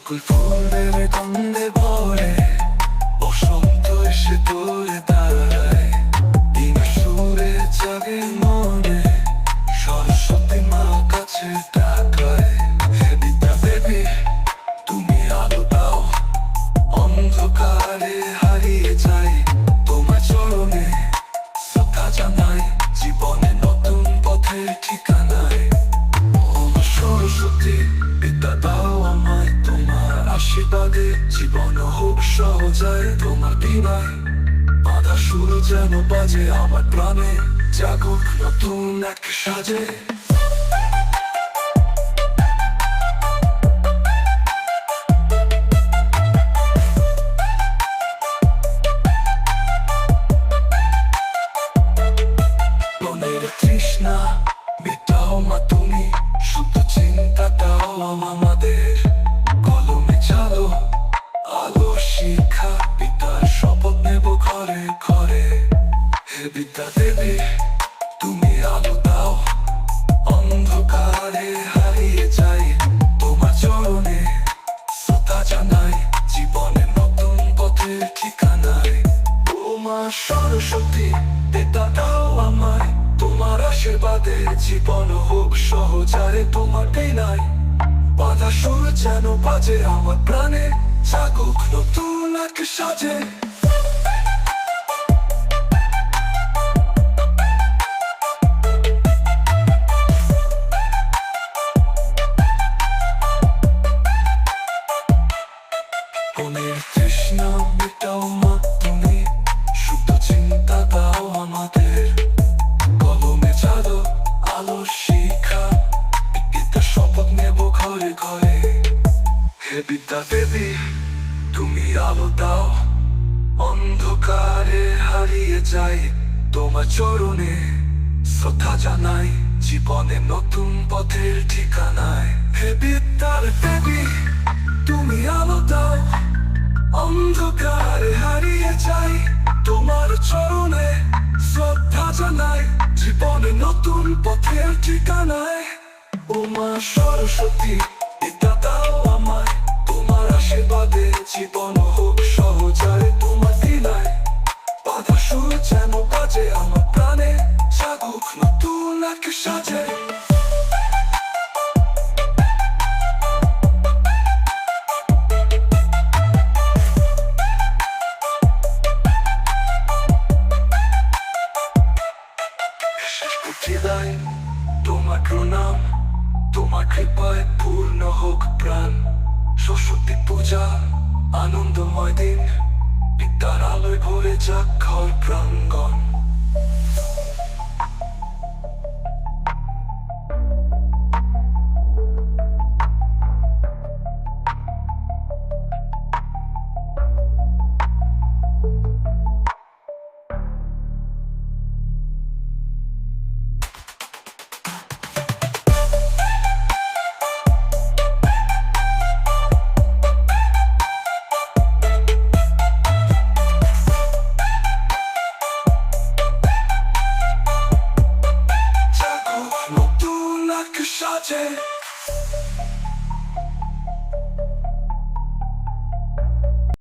বকুল ফুলের গন্ধে ভরে বসন্ত এসে দূরে দাঁড়ায়, দিন সুরে জাগে মনে সরস্বতী মা কাছে ডাকায়। হে বিদ্যা দেবী তুমি আলো দাও, অন্ধকারে হারিয়ে যাই তোমার চরণে শ্রদ্ধা জানাই, জীবনে নতুন পথের ঠিকানায়। ও মা সরস্বতী বিদ্যা দাও আমায়, তোমার আশীর্বাদে জীবন হোক সহজায়। তোমার বিনায় বাধা সুর যেন বাজে আমার প্রাণে, জাগুক নতুন এক সাজে। মনের তৃষ্ণা মেটাও মা তুমি, শুদ্ধ চিন্তা দাও আমাদের, কলমে চালো আলো শিখা পিতার শপথ নেব ঘরে ঘরে। হে বিদ্যা দেবী তুমি আলো দাও, অন্ধকারে হারিয়ে যাই তোমার চরণে শ্রদ্ধা জানাই, জীবনে নতুন পথের ঠিকানায়। ও মা সরস্বতী পিতা দাও আমায়, তোমার আশীর্বাদে জীবন হোক সহজারে। তোমার নাই বাধা সুর যেন বাজে আমার প্রাণে, জাগুক নতুন এক সাজে। মনের তৃষ্ণা মেটাও মা তুমি, শুদ্ধ চিন্তা দাও আমাদের, কলমে জাদু আলো শিখা বিদ্যা শপথ নেব ঘরে ঘরে। হে বিদ্যা দেবী তুমি আলো দাও, অন্ধকারে হারিয়ে যাই তোমার চরণে শ্রদ্ধা জানাই, জীবনে নতুন পথের ঠিকানায়। হে বিদ্যার দেবী তুমি আলো দাও, অন্ধকারে হারিয়ে যাই তোমার চরণে শ্রদ্ধা জানাই, জীবনে নতুন পথের ঠিকানায়। ও মা সরস্বতী বিদ্যা দাও আমায়, তোমার আশীর্বাদে জীবন হোক সহজায়। তোমার দিনায় বাধা সুর যেন বাজে আমার প্রাণে, জাগুক নতুন এক সাজে। তোমার প্রণাম, তোমার কৃপায় পূর্ণ হোক প্রাণ। সরস্বতী পূজা আনন্দময় দিন, বিদ্যার আলোয় ভরে যাক ঘর প্রাঙ্গণ।